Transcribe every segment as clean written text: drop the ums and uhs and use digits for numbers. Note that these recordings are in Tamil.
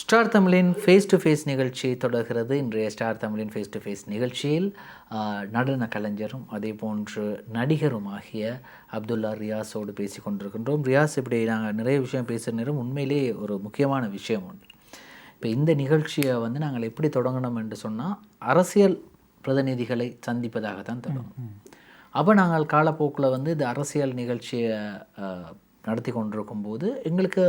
ஸ்டார் தமிழின் ஃபேஸ் டு ஃபேஸ் நிகழ்ச்சி தொடர்கிறது. இன்றைய ஸ்டார் தமிழின் ஃபேஸ் டு ஃபேஸ் நிகழ்ச்சியில் நடன கலைஞரும் அதே போன்று நடிகருமாகிய அப்துல்லா ரியாஸோடு பேசி கொண்டிருக்கின்றோம். ரியாஸ், இப்படி நாங்கள் நிறைய விஷயம் பேசுகிற நேரம் உண்மையிலே ஒரு முக்கியமான விஷயம் உண்டு. இப்போ இந்த நிகழ்ச்சியை நாங்கள் எப்படி தொடங்கணும் என்று சொன்னால், அரசியல் பிரதிநிதிகளை சந்திப்பதாக தான் தொடங்கணும். அப்போ நாங்கள் காலப்போக்கில் இந்த அரசியல் நிகழ்ச்சியை நடத்தி கொண்டிருக்கும் போது எங்களுக்கு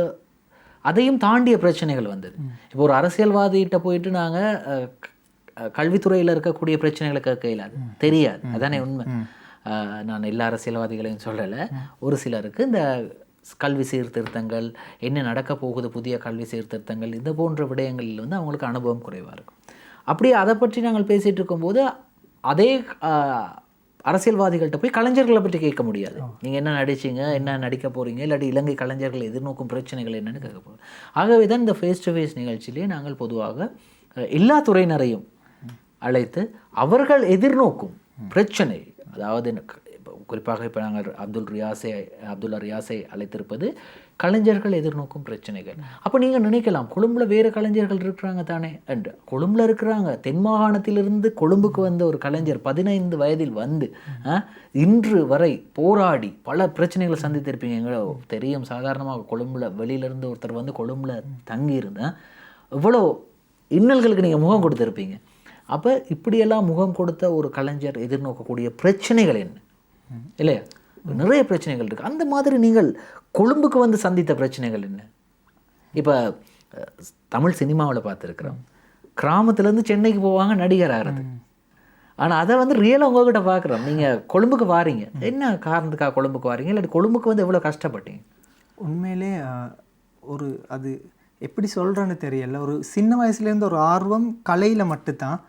அதையும் தாண்டிய பிரச்சனைகள் வந்தது. இப்போ ஒரு அரசியல்வாதிகிட்ட போயிட்டு நாங்கள் கல்வித்துறையில் இருக்கக்கூடிய பிரச்சனைகளை கேட்க இயலாது, தெரியாது. அதானே உண்மை. நான் எல்லா அரசியல்வாதிகளையும் சொல்லலை. ஒரு சிலருக்கு இந்த கல்வி சீர்திருத்தங்கள், என்ன நடக்க போகுது, புதிய கல்வி சீர்திருத்தங்கள், இந்த போன்ற விடயங்களில் அவங்களுக்கு அனுபவம் குறைவாக இருக்கும். அப்படியே அதை பற்றி நாங்கள் பேசிகிட்டு இருக்கும்போது அதே அரசியல்வாதிகள்கிட்ட போய் கலைஞர்களை பற்றி கேட்க முடியாது. நீங்கள் என்ன நடிச்சிங்க, என்ன நடிக்க போகிறீங்க, இல்லாட்டி இலங்கை கலைஞர்கள் எதிர்நோக்கும் பிரச்சனைகள் என்னென்னு கேட்க போகிறோம். ஆகவே தான் இந்த ஃபேஸ் டு ஃபேஸ் நிகழ்ச்சியிலே நாங்கள் பொதுவாக எல்லா துறையினரையும் அழைத்து அவர்கள் எதிர்நோக்கும் பிரச்சனை, அதாவது குறிப்பாக இப்போ நாங்கள் அப்துல்லா ரியாஸை அழைத்திருப்பது கலைஞர்கள் எதிர்நோக்கும் பிரச்சனைகள். அப்போ நீங்கள் நினைக்கலாம், கொழும்பில் வேறு கலைஞர்கள் இருக்கிறாங்க தானே என்று. கொழும்பில் இருக்கிறாங்க. தென் மாகாணத்திலிருந்து கொழும்புக்கு வந்த ஒரு கலைஞர் 15 வயதில் இன்று வரை போராடி பல பிரச்சனைகளை சந்தித்திருப்பீங்க. எங்களோ தெரியும். சாதாரணமாக கொழும்பில் வெளியிலேருந்து ஒருத்தர் கொழும்பில் தங்கியிருந்தேன், இவ்வளோ இன்னல்களுக்கு நீங்கள் முகம் கொடுத்துருப்பீங்க. அப்போ இப்படியெல்லாம் முகம் கொடுத்த ஒரு கலைஞர் எதிர்நோக்கக்கூடிய பிரச்சனைகள் என்ன இல்லையா? நிறைய பிரச்சனைகள் இருக்குது. அந்த மாதிரி நீங்கள் கொழும்புக்கு சந்தித்த பிரச்சனைகள் என்ன? இப்போ தமிழ் சினிமாவில் பார்த்துருக்குறோம், கிராமத்துலேருந்து சென்னைக்கு போவாங்க நடிகர் ஆகிறது. ஆனால் அதை ரியலாக உங்கள்கிட்ட பார்க்குறோம். நீங்கள் கொழும்புக்கு வாரீங்க, என்ன காரணத்துக்காக கொழும்புக்கு வாரீங்க, இல்லாட்டி கொழும்புக்கு எவ்வளோ கஷ்டப்பட்டீங்க? உண்மையிலே ஒரு அது எப்படி சொல்கிறேன்னு தெரியல. ஒரு சின்ன வயசுலேருந்து ஒரு ஆர்வம் கலையில் மட்டும்தான்.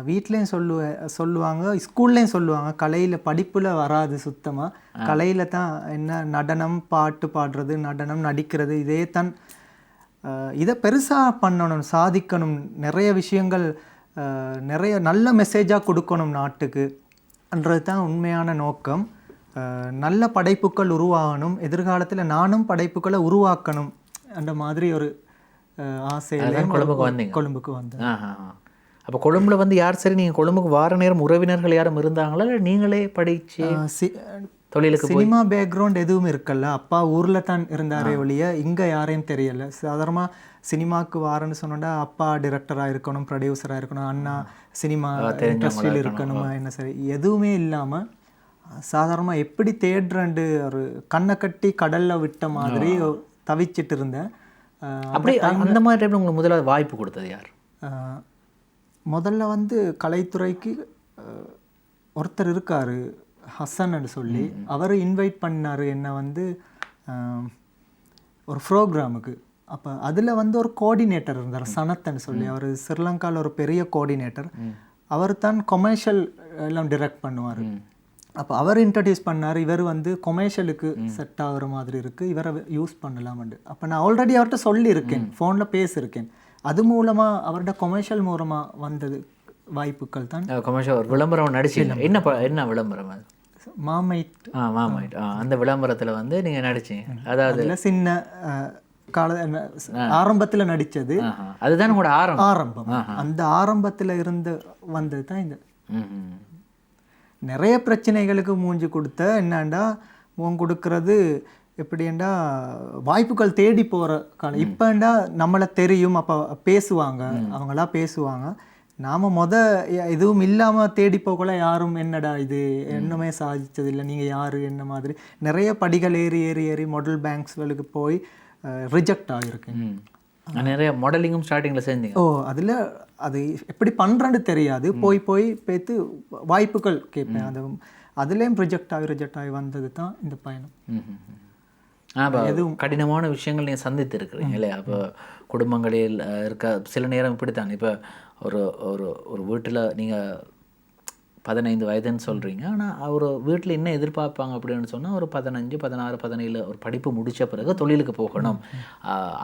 வீட்லேயும் சொல்லுவாங்க, ஸ்கூல்லேயும் சொல்லுவாங்க, கலையில் படிப்பில் வராது சுத்தமாக. கலையில் தான் என்ன நடனம், பாட்டு பாடுறது, நடனம் நடிக்கிறது, இதே தான். இதை பெருசாக பண்ணணும், சாதிக்கணும், நிறைய விஷயங்கள், நிறைய நல்ல மெசேஜாக கொடுக்கணும் நாட்டுக்குன்றது தான் உண்மையான நோக்கம். நல்ல படைப்புகள் உருவாகணும், எதிர்காலத்தில் நானும் படைப்புகளை உருவாக்கணும் அந்த மாதிரி ஒரு ஆசையில கொழும்புக்கு வந்தேன். அப்போ கொழும்புல யார் சரி, நீங்கள் கொழும்புக்கு வார நேரம் உறவினர்கள் யாரும் இருந்தாங்களா, இல்லை நீங்களே படித்து தொழிலுக்கு? சினிமா பேக்ரவுண்ட் எதுவும் இருக்கல. அப்பா ஊரில் தான் இருந்தாரே ஒழிய இங்கே யாரையும் தெரியலை. சாதாரணமாக சினிமாவுக்கு வாரன்னு சொன்னோன்னா அப்பா டிரெக்டராக இருக்கணும், ப்ரொடியூசராக இருக்கணும், அண்ணா சினிமா இண்டஸ்ட்ரியில் இருக்கணும், என்ன சரி எதுவுமே இல்லாமல் சாதாரணமாக எப்படி தேடுறண்டு ஒரு கண்ணை கட்டி கடலில் விட்ட மாதிரி தவிச்சிட்டு இருந்தேன். அப்படி அந்த மாதிரி டைமில் உங்களுக்கு முதல்ல வாய்ப்பு கொடுத்தது யார்? முதல்ல கலைத்துறைக்கு ஒருத்தர் இருக்கார், ஹசன்னு சொல்லி. அவர் இன்வைட் பண்ணார் என்னை ஒரு ப்ரோக்ராமுக்கு. அப்போ அதில் ஒரு கோஆர்டினேட்டர் இருந்தார், சனத்தன்னு சொல்லி. அவர் ஸ்ரீலங்காவில் ஒரு பெரிய கோஆர்டினேட்டர். அவர் தான் கொமர்ஷியல் எல்லாம் டிரெக்ட் பண்ணுவார். அப்போ அவர் இன்ட்ரடியூஸ் பண்ணார், இவர் கொமர்ஷியலுக்கு செட் ஆகிற மாதிரி இருக்குது, இவரை யூஸ் பண்ணலாம்ண்டு. அப்போ நான் ஆல்ரெடி அவர்கிட்ட சொல்லியிருக்கேன், ஃபோனில் பேசியிருக்கேன். அது மூலமாக அவரோட கொமர்ஷியல் மூலமாக வந்தது வாய்ப்புகள் தான். கொமர்ஷியல் விளம்பரம் நடிச்சீங்க. என்ன விளம்பரம் அது? மாமைட். மாமைட். அந்த விளம்பரத்தில் நீங்கள் நடிச்சீங்க. அதாவது சின்ன ஆரம்பத்தில் நடித்தது. அதுதான் உங்களோட ஆரம்பம். அந்த ஆரம்பத்தில் இருந்து வந்தது தான் இந்த. நிறைய பிரச்சனைகளுக்கு மூஞ்சி கொடுத்த என்னண்டா மூஞ்சி கொடுக்கறது எப்படின்னா வாய்ப்புகள் தேடி போகிற காலம். இப்போண்டா நம்மளை தெரியும், அப்போ பேசுவாங்க, அவங்களா பேசுவாங்க. நாம் எதுவும் இல்லாமல் தேடி போகல யாரும் என்னடா இது என்னமே சாதிச்சதில்லை, நீங்கள் யார் என்ன மாதிரி நிறைய படிகள் ஏறி ஏறி ஏறி மாடல் பேங்க்ஸ்களுக்கு போய் ரிஜெக்ட் ஆகியிருக்கேன். நிறைய மாடலிங்கும் ஸ்டார்டிங்கில் செஞ்சீங்க. அதில் அது எப்படி பண்ணுறேன்னு தெரியாது, போய் போய் பேத்து வாய்ப்புகள் கேட்பேன். அதுலேயும் ரிஜெக்ட் ஆகி வந்தது தான் இந்த பயணம். எதுவும் கடினமான விஷயங்கள் நீங்கள் சந்தித்து இருக்கிறீங்க இல்லையா? அப்போ குடும்பங்களில் இருக்க சில நேரம் இப்படித்தான். இப்போ ஒரு ஒரு ஒரு வீட்டில் நீங்கள் 15 வயதுன்னு சொல்கிறீங்க, ஆனால் ஒரு வீட்டில் என்ன எதிர்பார்ப்பாங்க அப்படின்னு சொன்னால், ஒரு 15, 16, 17 ஒரு படிப்பு முடித்த பிறகு தொழிலுக்கு போகணும்,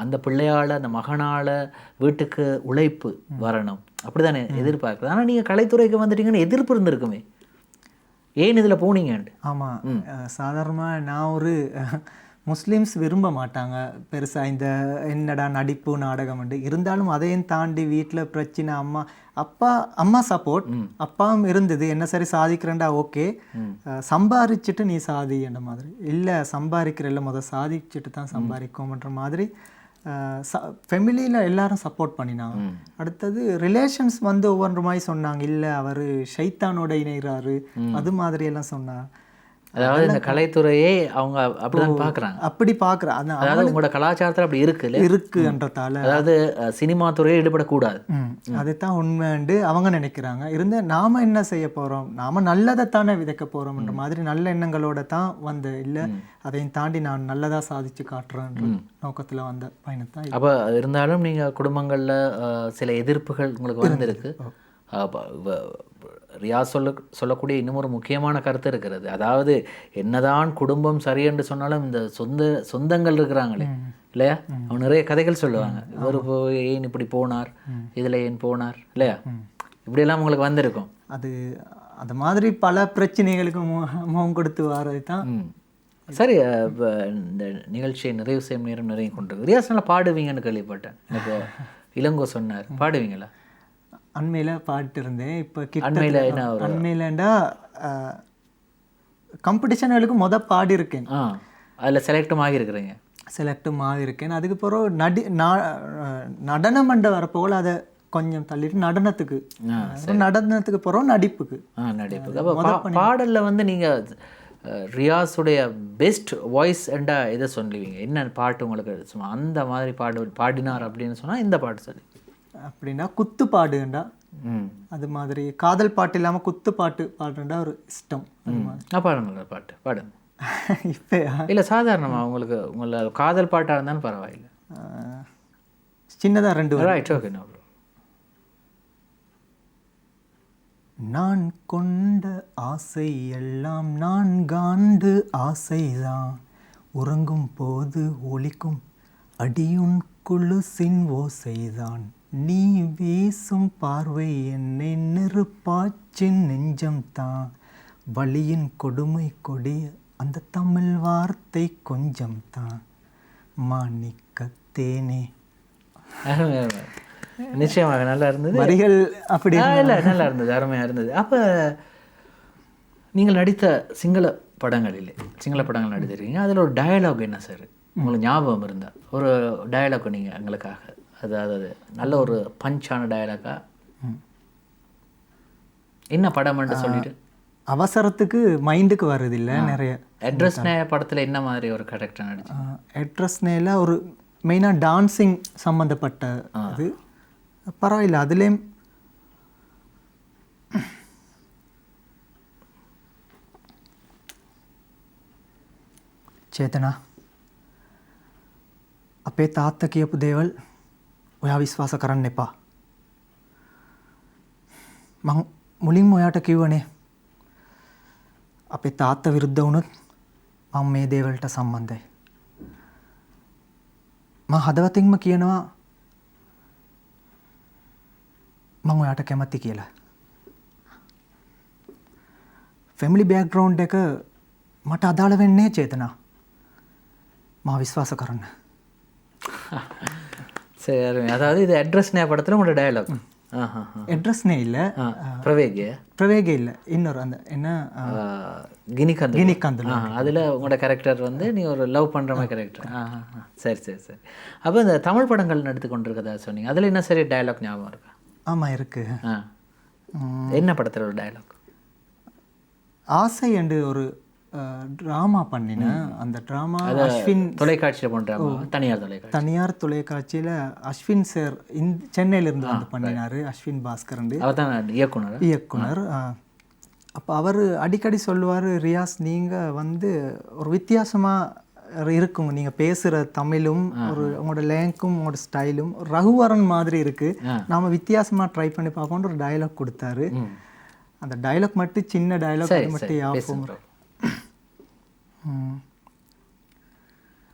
அந்த பிள்ளையால் அந்த மகனால் வீட்டுக்கு உழைப்பு வரணும், அப்படி தானே எதிர்பார்க்குறது. ஆனால் நீங்கள் கலைத்துறைக்கு வந்துட்டீங்கன்னு எதிர்ப்பு இருந்திருக்குமே, ஏன் இதில் போனீங்கன்ட்டு? ஆமாம், சாதாரணமாக நான் ஒரு முஸ்லீம்ஸ் விரும்ப மாட்டாங்க பெருசாக இந்த என்னடா நடிப்பு நாடகம் உண்டு. இருந்தாலும் அதையும் தாண்டி வீட்டில் பிரச்சனை, அம்மா சப்போர்ட் அப்பாவும் இருந்தது. என்ன சரி சாதிக்கிறேன்டா, ஓகே சம்பாரிச்சுட்டு நீ சாதி என்ற மாதிரி. இல்லை சம்பாதிக்கிறல்ல முதல் சாதிச்சுட்டு தான் சம்பாதிக்கும்ன்ற மாதிரி ஃபெமிலியில் எல்லாரும் சப்போர்ட் பண்ணினாங்க. அடுத்தது ரிலேஷன்ஸ் வந்து ஒவ்வொரு மாதிரி சொன்னாங்க. இல்லை அவர் ஷைத்தானோட இணைகிறாரு அது மாதிரி எல்லாம் சொன்னாங்க. அதாவது இந்த கலைத்துறையே அவங்க அப்படிதான் பார்க்குறாங்க. அப்படி பார்க்குறாங்க. அதாவது உங்களோட கலாச்சாரத்தில் அப்படி இருக்குன்றதால அதாவது சினிமா துறையை ஈடுபடக்கூடாது. அதுதான் உண்மைண்டு அவங்க நினைக்கிறாங்க. இருந்து நாம என்ன செய்ய போகிறோம், நாம நல்லதைத்தானே விதைக்க போகிறோம்ன்ற மாதிரி நல்ல எண்ணங்களோட தான் வந்து, இல்லை அதையும் தாண்டி நான் நல்லதாக சாதிச்சு காட்டுறேன்ற நோக்கத்தில் வந்த பயணத்தான். அப்போ இருந்தாலும் நீங்கள் குடும்பங்களில் சில எதிர்ப்புகள் உங்களுக்கு வந்திருக்கு. ரியாஸ் சொல்லக்கூடிய இன்னும் ஒரு முக்கியமான கருத்து இருக்கிறது. அதாவது என்னதான் குடும்பம் சரியென்று சொன்னாலும் இந்த சொந்தங்கள் இருக்கிறாங்களே இல்லையா, அவங்க நிறைய கதைகள் சொல்லுவாங்க. இவர் ஏன் இப்படி போனார், இதில் ஏன் போனார் இல்லையா, இப்படியெல்லாம் உங்களுக்கு வந்திருக்கும். அது மாதிரி பல பிரச்சனைகளுக்கு முகம் கொடுத்து வர்றது தான். சரி, இந்த நிகழ்ச்சியை நிறைவு செய்யும் நேரம் நிறைய கொண்டிருக்கு. ரியாஸ் நல்லா பாடுவீங்கன்னு கேள்விப்பட்டேன். எனக்கு இளங்கோ சொன்னார், பாடுவீங்களா? அண்மையில் பாட்டு இருந்தேன். இப்போ அண்மையிலண்டா காம்படிஷன்களுக்கு பாடியிருக்கேன். அதில் செலக்டும் ஆகியிருக்கிறீங்க? செலக்டும் ஆகியிருக்கேன். அதுக்கு பிறகு நடனம் மண்ட வரப்போல் அதை கொஞ்சம் தள்ளிட்டு நடனத்துக்கு போகிறோம் நடிப்புக்கு. அப்போ பாடலில் வந்து நீங்கள் ரியாஸுடைய பெஸ்ட் வாய்ஸ் என்றா இதை சொல்லுவீங்க? என்ன பாட்டு உங்களுக்கு சும்மா அந்த மாதிரி பாடினார் அப்படின்னு சொன்னால் இந்த பாட்டு சொல்லி அப்படின்னா குத்து பாடுண்டா, அது மாதிரி காதல் பாட்டு இல்லாமல் குத்து பாட்டு பாடுறா ஒரு இஷ்டம். பாடுங்க பாட்டு பாடுங்க. இப்போ இல்லை சாதாரணமாக உங்களுக்கு உங்களை காதல் பாட்டாக இருந்தாலும் பரவாயில்லை, சின்னதாக 2 ரைட் ஓகே. நான் கொண்ட ஆசை எல்லாம் 4 ஆசைதான், உறங்கும் போது ஒலிக்கும் அடியுன் குலுசின் ஓசைதான், நீ வீசும் பார்வை என்னை நெருப்பாச்சின் நெஞ்சம் தான், வலியின் கொடுமை கொடிய அந்த தமிழ் வார்த்தை கொஞ்சம் தான், மாணிக்கத்தேனே. நிச்சயமாக நல்லா இருந்தது. வரிகள் அப்படி இல்லை, நல்லா இருந்தது, அருமையாக இருந்தது. அப்போ நீங்கள் நடித்த சிங்கள படங்கள் நடித்திருக்கீங்க. அதில் ஒரு டயலாக் என்ன சார் உங்களுக்கு ஞாபகம் இருந்தால் ஒரு டயலாக் நீங்கள் எங்களுக்காக, அதாவது நல்ல ஒரு பஞ்சான டயலாக்கா, என்ன படம்னு சொல்லிட்டு? அவசரத்துக்கு மைண்டுக்கு வருது இல்லை நிறைய. அட்ரஸ் நே படத்தில் என்ன மாதிரி ஒரு கேரக்டர் நடிச்சு? அட்ரஸ் நேல ஒரு மெயினாக டான்ஸிங் சம்மந்தப்பட்ட அது பரவாயில்ல. அதுலேயும் චේතනා අපේ තාත්තා කියපු දේවල් ඔයා විශ්වාස කරන්න එපා. මං මුලින්ම ඔයාට කිව්වනේ අපේ තාත්තා විරුද්ධ වුණොත් මම මේ දේවල්ට සම්බන්ධයි. මං හදවතින්ම කියනවා මං ඔයාට කැමති කියලා. ෆැමිලි බෑග්ග්‍රවුන්ඩ් එක මට අදාළ වෙන්නේ චේතනා. மா விஸ்வாச கரண்ண. சரி, அதாவது இது அட்ரஸ்னே படத்தில் உங்களோட டயலாக்? அட்ரஸ்னே இல்லை, பிரவேகே இல்லை, இன்னொரு அந்த என்ன கினிகந்த் அதில் உங்களோட கேரக்டர் வந்து நீ ஒரு லவ் பண்ணுற மாதிரி கேரக்டர். சரி சரி சரி. அப்போ இந்த தமிழ் படங்கள் நடித்து கொண்டிருக்கதா சொன்னீங்க, அதில் என்ன சரி டயலாக் ஞாபகம் இருக்கா? ஆமாம் இருக்குது. என்ன படத்தில் ஒரு டயலாக்? ஆசை என்று ஒரு ட்ராமா பண்ணினேன். அந்த ட்ராமா அஸ்வின் தொலைக்காட்சியில் பண்ணுறாங்க, தனியார் தொலைக்காட்சியில் அஸ்வின் சார் சென்னையிலேருந்து வந்து பண்ணினார். அஸ்வின் பாஸ்கர் அவர் தான் இயக்குனர். அப்போ அவர் அடிக்கடி சொல்லுவார், ரியாஸ் நீங்கள் வந்து ஒரு வித்தியாசமாக இருக்குங்க, நீங்கள் பேசுகிற தமிழும் ஒரு உங்களோட லேங்க்கும் உங்களோட ஸ்டைலும் ரகுவரன் மாதிரி இருக்குது, நாம் வித்தியாசமாக ட்ரை பண்ணி பார்ப்போம்னு ஒரு டைலாக் கொடுத்தாரு. அந்த டைலாக் மட்டும் சின்ன டைலாக் மட்டும் யாபம்.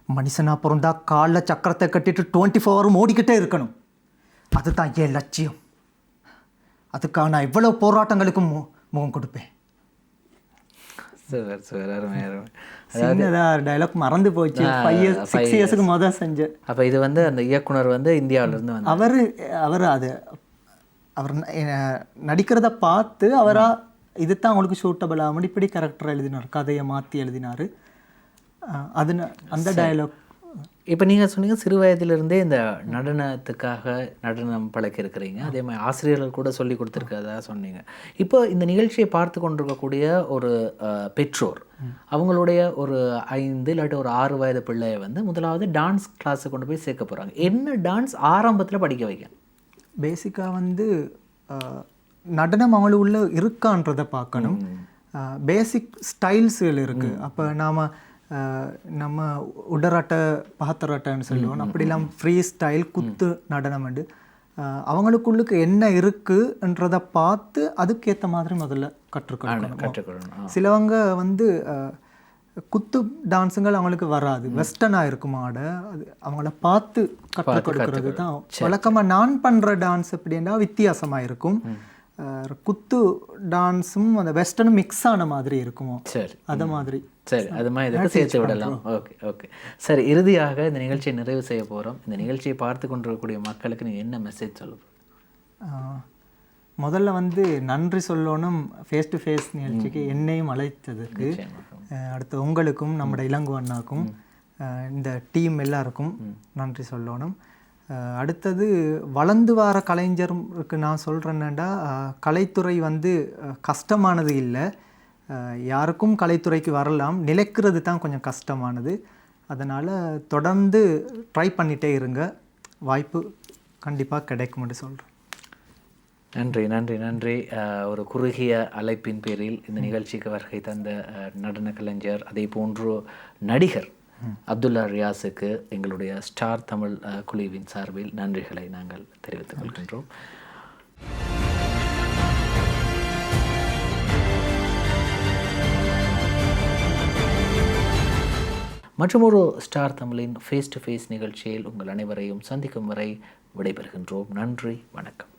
மனுஷனா பிறந்தா காலில் சக்கரத்தை கட்டிட்டு 24 ஹவரும் ஓடிக்கிட்டே இருக்கணும், அதுதான் என் லட்சியம். அதுக்காக நான் இவ்வளோ போராட்டங்களுக்கும் முகம் கொடுப்பேன். சரி சரி, அருமை அருமை. சின்னதாக டைலாக் மறந்து போச்சு. 6 இயர்ஸுக்கு மொதல் செஞ்சேன். அப்போ இது வந்து அந்த இயக்குனர் வந்து இந்தியாவிலேருந்து வந்து அவர் நடிக்கிறத பார்த்து இதுதான் அவங்களுக்கு சூட்டபிள் ஆகும் இப்படி கேரக்டர் எழுதினார், கதையை மாற்றி எழுதினார். அந்த டயலாக். இப்போ நீங்கள் சொன்னீங்க சிறு வயதிலிருந்தே இந்த நடனத்துக்காக நடனம் பழக்கிருக்கிறீங்க, அதே மாதிரி ஆசிரியர்கள் கூட சொல்லி கொடுத்துருக்கதா சொன்னீங்க. இப்போ இந்த நிகழ்ச்சியை பார்த்து கொண்டிருக்கக்கூடிய ஒரு பெற்றோர் அவங்களுடைய ஒரு 5 இல்லாட்டி ஒரு 6 வயது பிள்ளையை வந்து முதலாவது டான்ஸ் கிளாஸை கொண்டு போய் சேர்க்க போகிறாங்க. என்ன டான்ஸ் ஆரம்பத்தில் படிக்க வைக்க? பேசிக்காக வந்து நடனம் அவங்களுக்குள்ள இருக்கான்றதை பார்க்கணும். பேசிக் ஸ்டைல்ஸுகள் இருக்குது. அப்போ நம்ம உடராட்ட பாத்தராட்டன்னு சொல்லுவோம், அப்படிலாம் ஃப்ரீ ஸ்டைல் குத்து நடனம் உண்டு. அவங்களுக்குள்ளுக்கு என்ன இருக்குன்றதை பார்த்து அதுக்கேற்ற மாதிரி முதல்ல கற்றுக்கணும். சிலவங்க வந்து குத்து டான்ஸுங்கள் அவங்களுக்கு வராது, வெஸ்டர்னாக இருக்கும் ஆட, அது அவங்கள பார்த்து கற்றுக் கொடுக்கறது தான் வழக்கமாக. நான் பண்ணுற டான்ஸ் எப்படின்னா வித்தியாசமாக இருக்கும். குத்து டான்ஸும் அந்த வெஸ்டர்னும் மிக்ஸ் ஆன மாதிரி இருக்குமோ, சரி அது மாதிரி. சரி, அது மாதிரி இதுக்கு சேர்த்து விடலாம். ஓகே ஓகே சரி, இறுதியாக இந்த நிகழ்ச்சியை நிறைவு செய்ய போகிறோம். இந்த நிகழ்ச்சியை பார்த்து கொண்டிருக்கக்கூடிய மக்களுக்கு நீங்கள் என்ன மெசேஜ் சொல்லுங்கள்? முதல்ல வந்து நன்றி சொல்லணும் ஃபேஸ் டு ஃபேஸ் நிகழ்ச்சிக்கு என்னையும் அழைத்ததுக்கு. அடுத்து உங்களுக்கும் நம்மளோட இளங்கோ அண்ணாக்கும் இந்த டீம் எல்லாருக்கும் நன்றி சொல்லணும். அடுத்தது வளர்ந்து வர கலைஞருக்கு நான் சொல்கிறேன்னாண்டா, கலைத்துறை வந்து கஷ்டமானது இல்லை, யாருக்கும் கலைத்துறைக்கு வரலாம், நிலைக்கிறது தான் கொஞ்சம் கஷ்டமானது. அதனால் தொடர்ந்து ட்ரை பண்ணிகிட்டே இருங்க, வாய்ப்பு கண்டிப்பாக கிடைக்கும்னு சொல்கிறேன். நன்றி நன்றி நன்றி. ஒரு குறுகிய அழைப்பின் பேரில் இந்த நிகழ்ச்சிக்கு வருகை தந்த நடன கலைஞர் அதே போன்று நடிகர் அப்துல்லா ரியாஸுக்கு எங்களுடைய ஸ்டார் தமிழ் குழுவின் சார்பில் நன்றிகளை நாங்கள் தெரிவித்துக் கொள்கின்றோம். மற்றும் ஒரு ஸ்டார் தமிழின் ஃபேஸ் டு ஃபேஸ் நிகழ்ச்சியில் உங்கள் அனைவரையும் சந்திக்கும் வரை விடைபெறுகின்றோம். நன்றி, வணக்கம்.